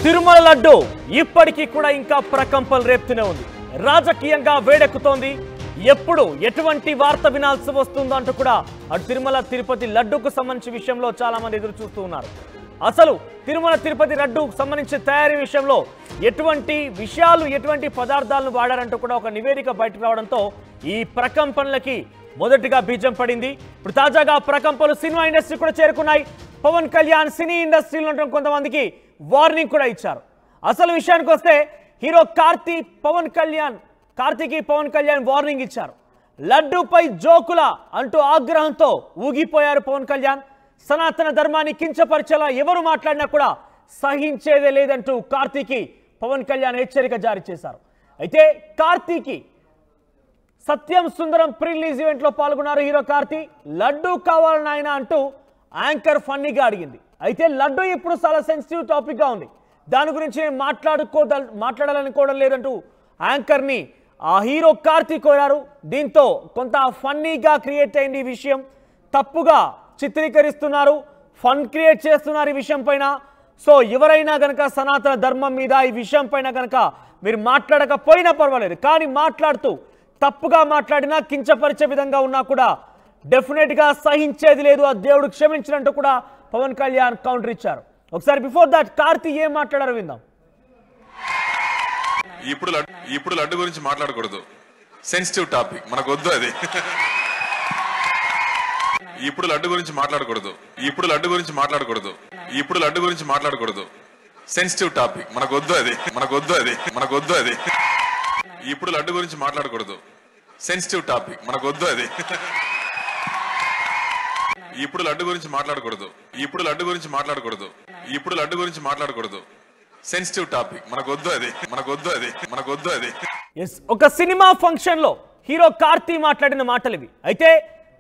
తిరుమల లడ్డు ఇప్పటికీ కూడా ఇంకా ప్రకంపనలు రేపుతూనే ఉంది. రాజకీయంగా వేడెక్కుతోంది. ఎప్పుడు ఎటువంటి వార్త వినాల్సి వస్తుందో అంటూ కూడా అటు తిరుమల తిరుపతి లడ్డుకు సంబంధించిన విషయంలో చాలా మంది ఎదురు చూస్తూ ఉన్నారు. అసలు తిరుమల తిరుపతి లడ్డుకు సంబంధించిన తయారీ విషయంలో ఎటువంటి విషయాలు ఎటువంటి పదార్థాలను వాడారంటూ కూడా ఒక నివేదిక బయటకు రావడంతో ఈ ప్రకంపనలకి మొదటిగా బీజం పడింది. ఇప్పుడు తాజాగా ప్రకంపనలు సినిమా ఇండస్ట్రీ కూడా చేరుకున్నాయి. పవన్ కళ్యాణ్ సినీ ఇండస్ట్రీలో ఉన్న కొంతమందికి వార్నింగ్ కూడా ఇచ్చారు. అసలు విషయానికి వస్తే హీరో కార్తీకి పవన్ కళ్యాణ్ వార్నింగ్ ఇచ్చారు. లడ్డూపై జోకుల అంటూ ఆగ్రహంతో ఊగిపోయారు పవన్ కళ్యాణ్. సనాతన ధర్మాన్ని కించపరిచేలా ఎవరు మాట్లాడినా కూడా సహించేదే లేదంటూ కార్తీకి పవన్ కళ్యాణ్ హెచ్చరిక జారీ చేశారు. అయితే కార్తీకి సత్యం సుందరం ప్రీ రిలీజ్ ఈవెంట్లో పాల్గొన్నారు హీరో కార్తీ. లడ్డూ కావాలని ఆయన అంటూ యాంకర్ ఫన్నీగా అడిగింది. అయితే లడ్డూ ఇప్పుడు చాలా సెన్సిటివ్ టాపిక్గా ఉంది. దాని గురించి నేను మాట్లాడాలనుకోవడం లేదంటూ యాంకర్ని ఆ హీరో కార్తీ కోరారు. దీంతో కొంత ఫన్నీగా క్రియేట్ అయింది ఈ విషయం. తప్పుగా చిత్రీకరిస్తున్నారు, ఫన్ క్రియేట్ చేస్తున్నారు ఈ విషయం పైన. సో ఎవరైనా కనుక సనాతన ధర్మం మీద ఈ విషయం పైన కనుక మీరు మాట్లాడకపోయినా పర్వాలేదు, కానీ మాట్లాడుతూ తప్పుగా మాట్లాడినా కించపరిచే విధంగా ఉన్నా కూడా డెఫినెట్గా సహించేది లేదు, ఆ దేవుడు క్షమించినట్టు కూడా పవన్ కళ్యాణ్ కౌంటర్ ఇచ్చారు. ఒకసారి బిఫోర్ దాట్ కార్తీ ఏం మాట్లాడారో విందాం. ఇప్పుడు లడ్డు గురించి మాట్లాడకూడదు, సెన్సిటివ్ టాపిక్, మనకు వద్దు అది. ఇప్పుడు లడ్డు గురించి మాట్లాడకూడదు, ఇప్పుడు లడ్డు గురించి మాట్లాడకూడదు, సెన్సిటివ్ టాపిక్, మనకు వద్దు అది. ఇప్పుడు లడ్డు గురించి మాట్లాడకూడదు, సెన్సిటివ్ టాపిక్, మనకు వద్దు అది. ఇప్పుడు లడ్డు గురించి మాట్లాడకూడదు, సెన్సిటివ్ టాపిక్, మనకు వద్దు అది. ఒక సినిమా ఫంక్షన్ లో హీరో కార్తీ మాట్లాడిన మాటలు ఇవి. అయితే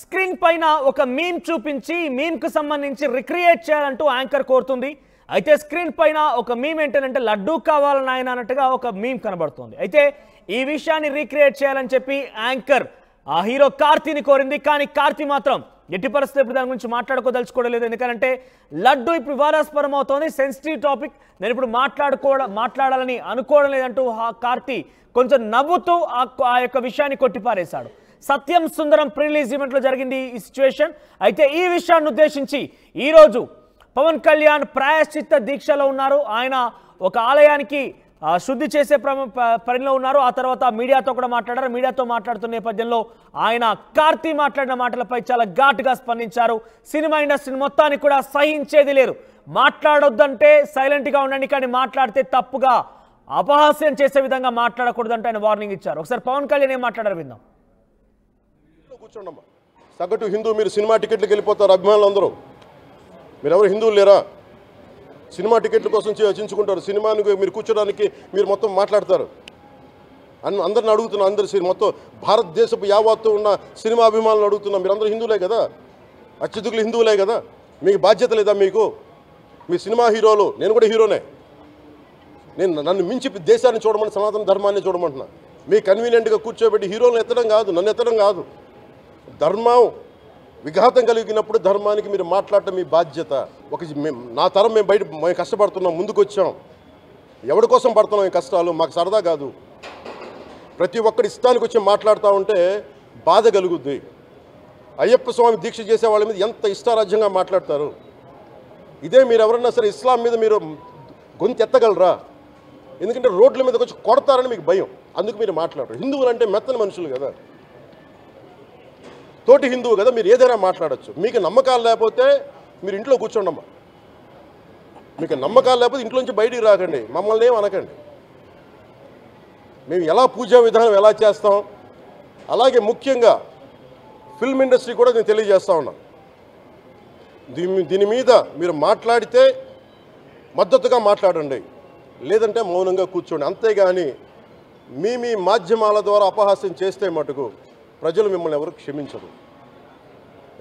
స్క్రీన్ పైన ఒక మీమ్ చూపించి మీమ్ కు సంబంధించి రిక్రియేట్ చేయాలంటూ యాంకర్ కోరుతుంది. అయితే స్క్రీన్ పైన ఒక మీమ్ ఏంటంటే లడ్డూ కావాలని ఆయన అన్నట్టుగా ఒక మీమ్ కనబడుతుంది. అయితే ఈ విషయాన్ని రీక్రియేట్ చేయాలని చెప్పి యాంకర్ ఆ హీరో కార్తీని కోరింది. కానీ కార్తీ మాత్రం ఎట్టి పరిస్థితులు ఇప్పుడు దాని గురించి మాట్లాడుకోదలుచుకోవడం లేదు. ఎందుకంటే లడ్డు ఇప్పుడు వివాదాస్పదం అవుతోంది, సెన్సిటివ్ టాపిక్, నేను ఇప్పుడు మాట్లాడాలని అనుకోవడం లేదంటూ కార్తీ కొంచెం నవ్వుతూ ఆ యొక్క విషయాన్ని కొట్టిపారేశాడు. సత్యం సుందరం ప్రీ రిలీజ్ ఈవెంట్లో జరిగింది ఈ సిచ్యువేషన్. అయితే ఈ విషయాన్ని ఉద్దేశించి ఈరోజు పవన్ కళ్యాణ్ ప్రాయశ్చిత్త దీక్షలో ఉన్నారు. ఆయన ఒక ఆలయానికి శుద్ధి చేసే పనిలో ఉన్నారు. ఆ తర్వాత మీడియాతో కూడా మాట్లాడారు. మీడియాతో మాట్లాడుతున్న నేపథ్యంలో ఆయన కార్తీ మాట్లాడిన మాటలపై చాలా ఘాటుగా స్పందించారు. సినిమా ఇండస్ట్రీని మొత్తానికి కూడా సహించేది లేదు, మాట్లాడొద్దంటే సైలెంట్గా ఉండండి, కానీ మాట్లాడితే తప్పుగా అపహాస్యం చేసే విధంగా మాట్లాడకూడదంటే ఆయన వార్నింగ్ ఇచ్చారు. ఒకసారి పవన్ కళ్యాణ్ ఏం మాట్లాడారు విందాం. కూర్చోండమ్మా, సగటు హిందూ మీరు సినిమా టికెట్లకు వెళ్ళిపోతారు. అభిమానులు అందరూ మీరు ఎవరు హిందువులు లేరా? సినిమా టికెట్ల కోసం చించుకుంటారు. సినిమాని మీరు కూర్చోడానికి మీరు మొత్తం మాట్లాడతారు. అందరిని అడుగుతున్నా, అందరు మొత్తం భారతదేశపు యావత్తు ఉన్న సినిమా అభిమానులు అడుగుతున్నాం. మీరు అందరూ హిందువులే కదా, అత్యధికులు హిందువులే కదా, మీకు బాధ్యత లేదా? మీకు మీ సినిమా హీరోలు, నేను కూడా హీరోనే, నన్ను మించి దేశాన్ని చూడమని, సనాతన ధర్మాన్ని చూడమంటున్నా. మీ కన్వీనియంట్గా కూర్చోబెట్టి హీరోలను ఎత్తడం కాదు, నన్ను ఎత్తడం కాదు. ధర్మం విఘాతం కలిగినప్పుడు ధర్మానికి మీరు మాట్లాడటం మీ బాధ్యత. నా తరం మేము కష్టపడుతున్నాం, ముందుకు వచ్చాం. ఎవరి కోసం పడుతున్నాం ఈ కష్టాలు? మాకు సరదా కాదు. ప్రతి ఒక్కరి ఇష్టానికి వచ్చి మాట్లాడుతూ ఉంటే బాధ కలుగుద్ది. అయ్యప్ప స్వామి దీక్ష చేసే వాళ్ళ మీద ఎంత ఇష్టారాజ్యంగా మాట్లాడతారు. ఇదే మీరు ఎవరన్నా సరే ఇస్లాం మీద మీరు గొంతు ఎత్తగలరా? ఎందుకంటే రోడ్ల మీదకి వచ్చి కొడతారని మీకు భయం, అందుకు మీరు మాట్లాడరు. హిందువులు అంటే మెత్తని మనుషులు కదా, తోటి హిందువు కదా, మీరు ఏదైనా మాట్లాడచ్చు. మీకు నమ్మకాలు లేకపోతే మీరు ఇంట్లో కూర్చోండమ్మా. మీకు నమ్మకాలు లేకపోతే ఇంట్లో నుంచి బయటికి రాకండి, మమ్మల్ని ఏం అనకండి. మేము ఎలా పూజా విధానం ఎలా చేస్తాం, అలాగే ముఖ్యంగా ఫిల్మ్ ఇండస్ట్రీ కూడా నేను తెలియజేస్తా ఉన్నా. దీని మీద మీరు మాట్లాడితే మద్దతుగా మాట్లాడండి, లేదంటే మౌనంగా కూర్చోండి. అంతేగాని మీ మాధ్యమాల ద్వారా అపహాస్యం చేస్తే మటుకు ప్రజలు మిమ్మల్ని ఎవరు క్షమించరు.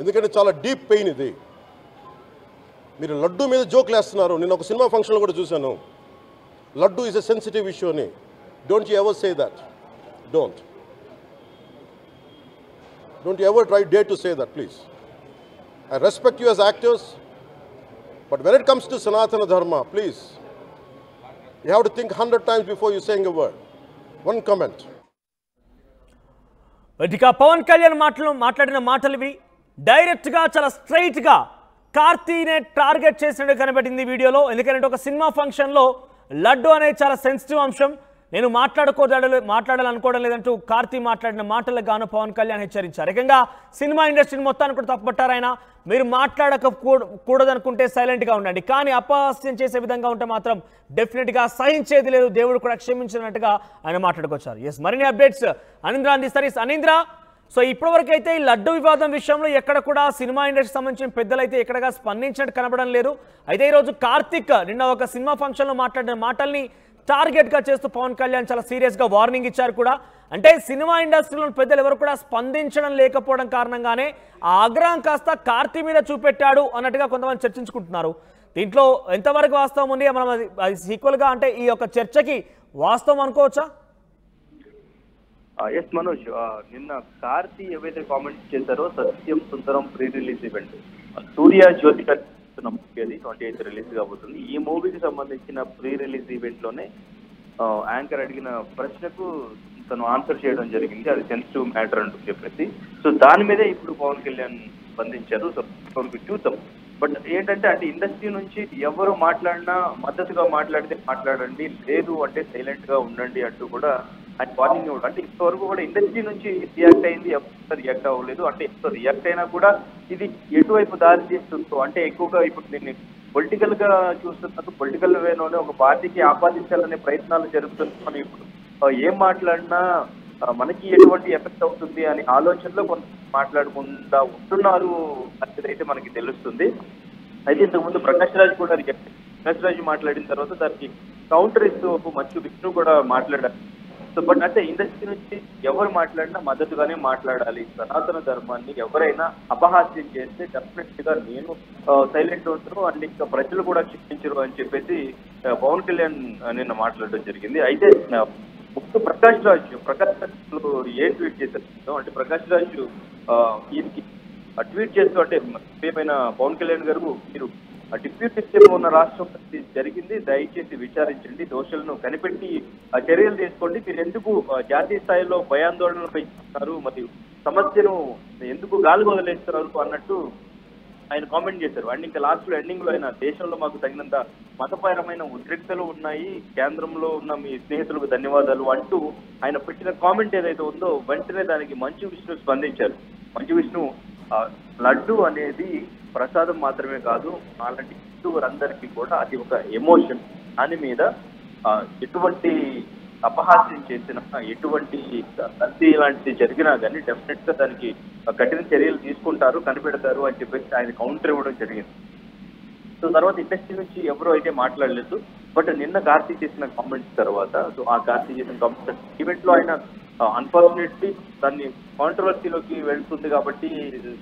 ఎందుకంటే చాలా డీప్ పెయిన్ ఇది. మీరు లడ్డు మీద జోక్లు వేస్తున్నారు. నేను ఒక సినిమా ఫంక్షన్లో కూడా చూశాను. Laddu is a sensitive issue అని. Don't you ever say that. Don't ever dare to say that, please. I respect you as actors, but when it comes to Sanatana Dharma, please, You have to think 100 times before you saying a word. One comment. ఇక పవన్ కళ్యాణ్ మాట్లాడిన మాటలు ఇవి డైరెక్ట్గా చాలా స్ట్రైట్గా కార్తీనే target చేసినట్టు కనబడింది వీడియోలో. ఎందుకంటే ఒక సినిమా ఫంక్షన్లో లడ్డు అనేది చాలా సెన్సిటివ్ అంశం, నేను మాట్లాడాలనుకోవడం లేదంటూ కార్తీ మాట్లాడిన మాటలకు గాను పవన్ కళ్యాణ్ హెచ్చరించారు. ఏకంగా సినిమా ఇండస్ట్రీని మొత్తాన్ని కూడా తప్పుపట్టారు ఆయన. మీరు మాట్లాడకూడదనుకుంటే సైలెంట్గా ఉండండి, కానీ అపహాస్యం చేసే విధంగా ఉంటే మాత్రం డెఫినెట్గా సహించేది లేదు, దేవుడు కూడా క్షమించినట్టుగా ఆయన మాట్లాడుకొచ్చారు. ఎస్, మరిన్ని అప్డేట్స్ అనింద్ర అందిస్తారు. అనింద్ర, సో ఇప్పటివరకు అయితే ఈ లడ్డు వివాదం విషయంలో ఎక్కడ కూడా సినిమా ఇండస్ట్రీకి సంబంధించిన పెద్దలు అయితే ఎక్కడగా స్పందించినట్టు కనబడడం లేదు. అయితే ఈరోజు కార్తిక్ నిన్న ఒక సినిమా ఫంక్షన్లో మాట్లాడిన మాటల్ని టార్గెట్గా చేస్తూ పవన్ కళ్యాణ్ చాలా సీరియస్గా వార్నింగ్ ఇచ్చారు కూడా. అంటే సినిమా ఇండస్ట్రీలో పెద్దలు ఎవరు కూడా స్పందించడం లేకపోవడం కారణంగానే ఆ ఆగ్రహం కాస్త కార్తీ మీద చూపెట్టాడు అన్నట్టుగా కొంతమంది చర్చించుకుంటున్నారు. దీంట్లో ఎంతవరకు వాస్తవం ఉంది, మనం అది ఈక్వల్గా అంటే ఈ యొక్క చర్చకి వాస్తవం అనుకోవచ్చా? ఎస్ మనోజ్, నిన్న కార్తీ ఏవైతే కామెంట్స్ చేశారో సత్యం సుందరం ప్రీ రిలీజ్ ఈవెంట్ సూర్య జ్యోతిక మూవీ అది 28th రిలీజ్ కాబోతుంది. ఈ మూవీకి సంబంధించిన ప్రీ రిలీజ్ ఈవెంట్ లోనే యాంకర్ అడిగిన ప్రశ్నకు తను ఆన్సర్ చేయడం జరిగింది. అది సెన్సిటివ్ మ్యాటర్ అంటూ చెప్పేసి, సో దాని మీదే ఇప్పుడు పవన్ కళ్యాణ్ స్పందించారు. సో చూద్దాం. బట్ ఏంటంటే అంటే ఇండస్ట్రీ నుంచి ఎవరు మాట్లాడినా మద్దతుగా మాట్లాడితే మాట్లాడండి, లేదు అంటే సైలెంట్ గా ఉండండి అంటూ కూడా ఆయన వార్నింగ్ ఇవ్వడం. అంటే ఇంతవరకు కూడా ఇండస్ట్రీ నుంచి రియాక్ట్ అయింది, ఎవరు రియాక్ట్ అవ్వలేదు. అంటే ఎంత రియాక్ట్ అయినా కూడా ఇది ఎటువైపు దారి తీస్తుందో, అంటే ఎక్కువగా ఇప్పుడు దీన్ని పొలిటికల్ గా చూస్తున్నట్టు పొలిటికల్ వేలోనే ఒక పార్టీకి ఆపాదించాలనే ప్రయత్నాలు జరుగుతున్నాయి. మనం ఇప్పుడు ఏం మాట్లాడినా మనకి ఎటువంటి ఎఫెక్ట్ అవుతుంది అనే ఆలోచనలో కొంత మాట్లాడకుండా ఉంటున్నారు అనేది మనకి తెలుస్తుంది. అయితే ఇంతకుముందు ప్రకాష్ రాజ్ కూడా ప్రకాష్ రాజ్ మాట్లాడిన తర్వాత దానికి కౌంటర్ ఇస్తూ మంచు విష్ణు కూడా మాట్లాడారు. సో బట్ అంటే ఇండస్ట్రీ నుంచి ఎవరు మాట్లాడినా మద్దతుగానే మాట్లాడాలి. సనాతన ధర్మాన్ని ఎవరైనా అపహాస్యం చేస్తే డెఫినెట్ గా నేను సైలెంట్ ఉంటాను అండ్ ఇంకా ప్రజలు కూడా క్షమించరు అని చెప్పేసి పవన్ కళ్యాణ్ నిన్న మాట్లాడడం జరిగింది. అయితే ప్రకాష్ రాజ్ ఏం ట్వీట్ చేశారు అంటే ప్రకాష్ రాజ్ ఈయనకి ట్వీట్ చేస్తూ అంటే ఏమైనా పవన్ కళ్యాణ్ గారు మీరు డిప్యూటీ సీఎం ఉన్న రాష్ట్రం జరిగింది, దయచేసి విచారించండి, దోషులను కనిపెట్టి చర్యలు తీసుకోండి, మీరు ఎందుకు జాతీయ స్థాయిలో భయాందోళనలు పెంచుతున్నారు, మరియు సమస్యను ఎందుకు గాలి వదిలేస్తున్నారు అన్నట్టు ఆయన కామెంట్ చేశారు. అండ్ ఇంకా లాస్ట్ లో ఎండింగ్ లో ఆయన దేశంలో మాకు తగినంత మతపరమైన ఉద్రిక్తలు ఉన్నాయి, కేంద్రంలో ఉన్న మీ స్నేహితులకు ధన్యవాదాలు అంటూ ఆయన పెట్టిన కామెంట్ ఏదైతే ఉందో వెంటనే దానికి మంచు విష్ణు స్పందించారు. మంచు విష్ణు లడ్డు అనేది ప్రసాదం మాత్రమే కాదు, అలాంటి హిందువులందరికీ కూడా అది ఒక ఎమోషన్. దాని మీద ఎటువంటి అపహాస్యం చేసినా ఎటువంటి కల్తీ లాంటిది జరిగినా కానీ డెఫినెట్ గా దానికి కఠిన చర్యలు తీసుకుంటారు, కనిపెడతారు అని చెప్పేసి ఆయన కౌంటర్ ఇవ్వడం జరిగింది. సో తర్వాత ఇండస్ట్రీ నుంచి ఎవరు అయితే మాట్లాడలేదు. బట్ నిన్న కార్తీ చేసిన కామెంట్స్ తర్వాత సో ఆ కార్తీ చేసిన కామెంట్స్ ఈవెంట్ లో ఆయన అన్ఫార్చునేట్లీ దాన్ని కాంట్రవర్సీలోకి వెళ్తుంది కాబట్టి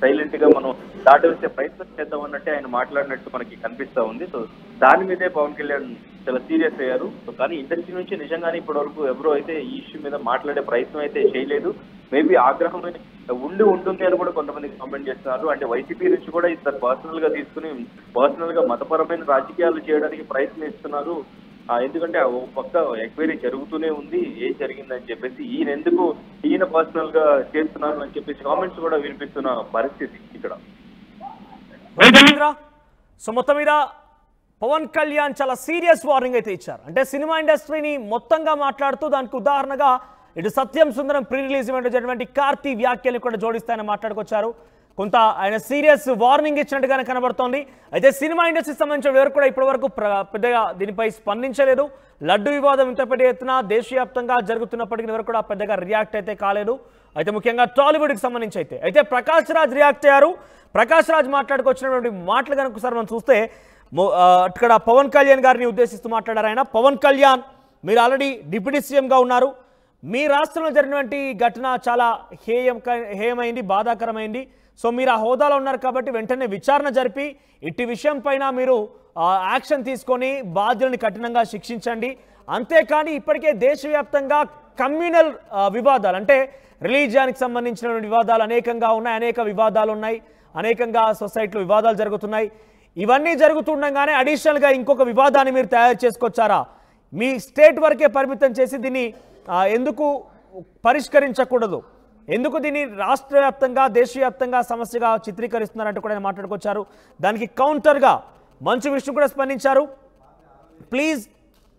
సైలెంట్ గా మనం దాటవేసే ప్రయత్నం చేద్దాం అన్నట్టే ఆయన మాట్లాడినట్టు మనకి కనిపిస్తా ఉంది. సో దాని మీదే పవన్ కళ్యాణ్ చాలా సీరియస్ అయ్యారు. సో కానీ ఇండస్ట్రీ నుంచి నిజంగానే ఇప్పటి వరకు ఎవరో అయితే ఈ ఇష్యూ మీద మాట్లాడే ప్రయత్నం అయితే చేయలేదు. మేబీ ఆగ్రహం ఉంటుంది అని కూడా కొంతమంది కామెంట్ చేస్తున్నారు. అంటే వైసీపీ నుంచి కూడా ఇద్దరు పర్సనల్ గా తీసుకుని పర్సనల్ గా మతపరమైన రాజకీయాలు చేయడానికి ప్రయత్నిస్తున్నారు. ఎందుకంటే ఓ పక్క ఎంక్వైరీ జరుగుతూనే ఉంది, ఏం జరిగిందని చెప్పేసి ఈయన పర్సనల్ గా చేస్తున్నారు అని చెప్పేసి కామెంట్స్ కూడా వినిపిస్తున్న పరిస్థితి ఇక్కడ. సో మొత్తం మీద పవన్ కళ్యాణ్ చాలా సీరియస్ వార్నింగ్ అయితే ఇచ్చారు. అంటే సినిమా ఇండస్ట్రీని మొత్తంగా మాట్లాడుతూ దానికి ఉదాహరణగా ఇటు సత్యం సుందరం ప్రీ రిలీజ్ ఈవెంట్ జరిగినటువంటి కార్తీ వ్యాఖ్యలు కూడా జోడిస్తాయని మాట్లాడుకొచ్చారు. కొంత ఆయన సీరియస్ వార్నింగ్ ఇచ్చినట్టుగానే కనబడుతోంది. అయితే సినిమా ఇండస్ట్రీకి సంబంధించిన ఎవరు కూడా ఇప్పటివరకు పెద్దగా దీనిపై స్పందించలేదు. లడ్డు వివాదం ఇంత పెద్ద ఎత్తున దేశవ్యాప్తంగా జరుగుతున్నప్పటికీ ఎవరు కూడా పెద్దగా రియాక్ట్ అయితే కాలేదు. అయితే ముఖ్యంగా టాలీవుడ్కి సంబంధించి అయితే ప్రకాష్ రాజ్ రియాక్ట్ అయ్యారు. ప్రకాష్ రాజ్ మాట్లాడుకొచ్చినటువంటి మాటలు కనుక ఒకసారి మనం చూస్తే ఇక్కడ పవన్ కళ్యాణ్ గారిని ఉద్దేశిస్తూ మాట్లాడారు ఆయన. పవన్ కళ్యాణ్, మీరు ఆల్రెడీ డిప్యూటీ సీఎంగా ఉన్నారు, మీ రాష్ట్రంలో జరిగినటువంటి ఘటన చాలా హేయమైంది, బాధాకరమైంది. సో మీరు ఆ హోదాలో ఉన్నారు కాబట్టి వెంటనే విచారణ జరిపి ఇట్టి విషయం పైన మీరు యాక్షన్ తీసుకొని బాధ్యులను కఠినంగా శిక్షించండి. అంతేకాని ఇప్పటికే దేశవ్యాప్తంగా కమ్యూనల్ వివాదాలు అంటే రిలీజియానికి సంబంధించిన వివాదాలు అనేకంగా ఉన్నాయి, అనేక వివాదాలు ఉన్నాయి, అనేకంగా సొసైటీలో వివాదాలు జరుగుతున్నాయి. ఇవన్నీ జరుగుతుండగానే అడిషనల్గా ఇంకొక వివాదాన్ని మీరు తయారు చేసుకొచ్చారా? మీ స్టేట్ వరకే పరిమితం చేసి దీన్ని ఎందుకు పరిష్కరించకూడదు, ఎందుకు దీన్ని రాష్ట్ర వ్యాప్తంగా దేశవ్యాప్తంగా సమస్యగా చిత్రీకరిస్తున్నారంటూ కూడా ఆయన మాట్లాడుకొచ్చారు. దానికి కౌంటర్గా మంచు విష్ణు కూడా స్పందించారు. Please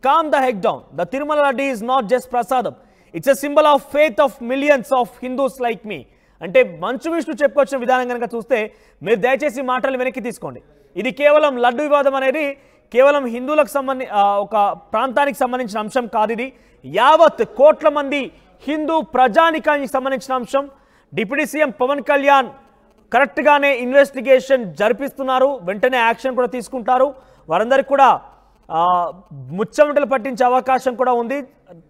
calm the heck down. The Tirumala Laddu is not just prasadam. It's a symbol of faith of millions of Hindus like me. అంటే మంచు విష్ణు చెప్పుకొచ్చిన విధానం కనుక చూస్తే మీరు దయచేసి మాటలు వెనక్కి తీసుకోండి. ఇది కేవలం లడ్డు వివాదం అనేది కేవలం హిందువులకు ఒక ప్రాంతానికి సంబంధించిన అంశం కాదు. ఇది యావత్ కోట్ల మంది హిందూ ప్రజానికానికి సంబంధించిన అంశం. డిప్యూటీ సీఎం పవన్ కళ్యాణ్ కరెక్ట్గానే ఇన్వెస్టిగేషన్ జరిపిస్తున్నారు, వెంటనే యాక్షన్ కూడా తీసుకుంటారు. వారందరికీ కూడా ముచ్చమటలు పట్టించే అవకాశం కూడా ఉంది.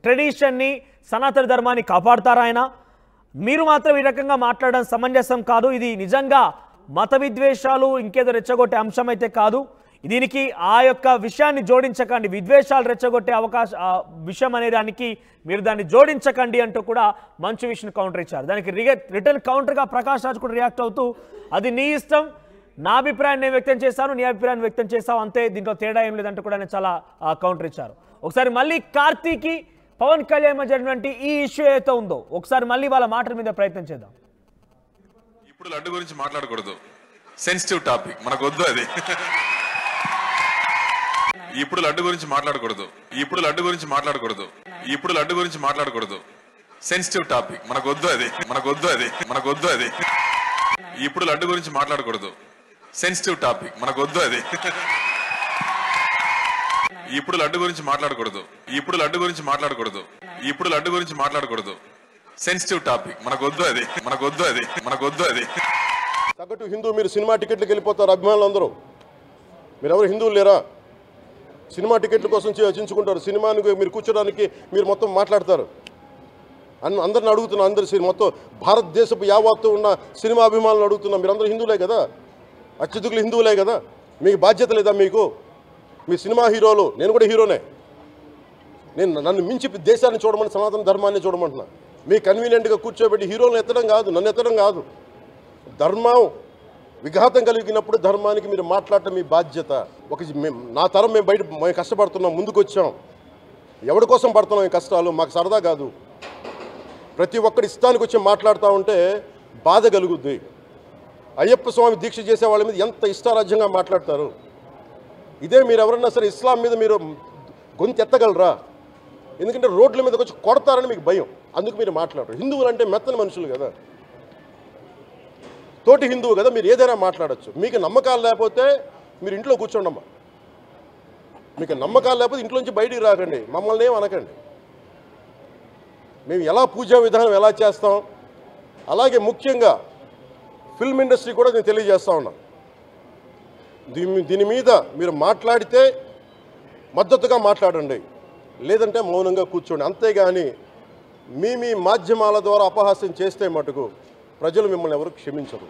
ట్రెడిషన్ని సనాతన ధర్మాన్ని కాపాడుతారు ఆయన. మీరు మాత్రం ఈ రకంగా మాట్లాడడం సమంజసం కాదు. ఇది నిజంగా మత విద్వేషాలు ఇంకేదో రెచ్చగొట్టే అంశం అయితే కాదు. దీనికి ఆ యొక్క విషయాన్ని జోడించకండి, విద్వేషాలు రెచ్చగొట్టే విషయం అనే దానికి మీరు దాన్ని జోడించకండి అంటూ కూడా మంచు విష్ణు కౌంటర్ ఇచ్చారు. దానికి రిటర్న్ కౌంటర్గా ప్రకాష్ రాజ్ కూడా రియాక్ట్ అవుతూ అది నీ ఇష్టం, నా అభిప్రాయాన్ని నేను వ్యక్తం చేశాను, నీ అభిప్రాయాన్ని వ్యక్తం చేశావు, అంతే, దీంట్లో తేడా ఏం లేదంటూ కూడా ఆయన చాలా కౌంటర్ ఇచ్చారు. ఒకసారి మళ్ళీ కార్తీకి పవన్ కళ్యాణ్ జరిగినటువంటి ఈ ఇష్యూ ఏదైతే ఉందో ఒకసారి మళ్ళీ వాళ్ళ మాటల మీద ప్రయత్నం చేద్దాం. ఇప్పుడు లడ్డు గురించి మాట్లాడకూడదు, సెన్సిటివ్ టాపిక్, మనకు వద్దు అది. ఇప్పుడు లడ్డు గురించి మాట్లాడకూడదు, ఇప్పుడు లడ్డు గురించి మాట్లాడకూడదు, ఇప్పుడు లడ్డు గురించి మాట్లాడకూడదు, సెన్సిటివ్ టాపిక్, మనకు వద్దు అది, మనకు వద్దు అది, మనకు వద్దు అది. ఇప్పుడు లడ్డు గురించి మాట్లాడకూడదు, సెన్సిటివ్ టాపిక్, మనకు వద్దు అది. ఇప్పుడు లడ్డు గురించి మాట్లాడకూడదు, ఇప్పుడు లడ్డు గురించి మాట్లాడకూడదు, ఇప్పుడు లడ్డు గురించి మాట్లాడకూడదు, సెన్సిటివ్ టాపిక్, మనకు వద్దు అది, మనకు వద్దు అది, మనకు వద్దు అది. సగటు హిందూ మీరు సినిమా టికెట్లకు వెళ్ళిపోతారు అభిమానులు అందరూ. మీరెవరు హిందువులు లేరా? సినిమా టికెట్ల కోసం చించుకుంటారు. సినిమానికి మీరు కూర్చోడానికి మీరు మొత్తం మాట్లాడతారు. అందరిని అడుగుతున్నా, అందరు మొత్తం భారతదేశపు యావత్తు ఉన్న సినిమా అభిమానులు అడుగుతున్నా, మీరందరూ హిందువులే కదా, అత్యధికులు హిందువులే కదా, మీకు బాధ్యత లేదా? మీకు మీ సినిమా హీరోలు, నేను కూడా హీరోనే, నన్ను మించి దేశాన్ని చూడమని, సనాతన ధర్మాన్ని చూడమంటున్నా. మీ కన్వీనియంట్గా కూర్చోబెట్టి హీరోలను ఎత్తడం కాదు, నన్ను ఎత్తడం కాదు. ధర్మం విఘాతం కలిగినప్పుడు ధర్మానికి మీరు మాట్లాడటం మీ బాధ్యత. నా తరం మేము కష్టపడుతున్నాం, ముందుకు వచ్చాం. ఎవరి కోసం పడుతున్నాం ఈ కష్టాలు? మాకు సరదా కాదు. ప్రతి ఒక్కరి ఇష్టానికి వచ్చి మాట్లాడుతూ ఉంటే బాధ కలుగుద్ది. అయ్యప్ప స్వామి దీక్ష చేసే వాళ్ళ మీద ఎంత ఇష్టారాజ్యంగా మాట్లాడతారు. ఇదే మీరు ఎవరన్నా సరే ఇస్లాం మీద మీరు గొంతు ఎత్తగలరా? ఎందుకంటే రోడ్ల మీదకి వచ్చి కొడతారని మీకు భయం, అందుకు మీరు మాట్లాడరు. హిందువులు అంటే మెత్తని మనుషులు కదా, తోటి హిందువు కదా, మీరు ఏదైనా మాట్లాడచ్చు. మీకు నమ్మకాలు లేకపోతే మీరు ఇంట్లో కూర్చోండమ్మా. మీకు నమ్మకాలు లేకపోతే ఇంట్లోంచి బయటికి రాకండి, మమ్మల్ని ఏం అనకండి. మేము ఎలా పూజా విధానం ఎలా చేస్తాం, అలాగే ముఖ్యంగా ఫిల్మ్ ఇండస్ట్రీ కూడా నేను తెలియజేస్తా ఉన్నా. దీని మీద మీరు మాట్లాడితే మద్దతుగా మాట్లాడండి, లేదంటే మౌనంగా కూర్చోండి. అంతేగాని మీ మాధ్యమాల ద్వారా అపహాస్యం చేస్తే మటుకు ప్రజలు మిమ్మల్ని ఎవరు క్షమించరు.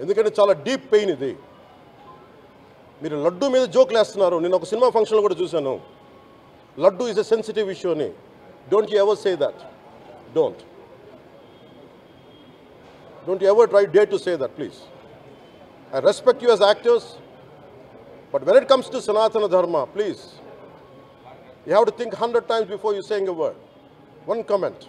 ఎందుకంటే చాలా డీప్ పెయిన్ ఇది. మీరు లడ్డు మీద జోకులు వేస్తున్నారు. నేను ఒక సినిమా ఫంక్షన్లో కూడా చూశాను, laddu is a sensitive issue అని. Don't you ever say that. Don't you ever dare to say that, please. I respect you as actors, but when it comes to Sanatana Dharma, please, you have to think 100 times before you saying a word. One comment.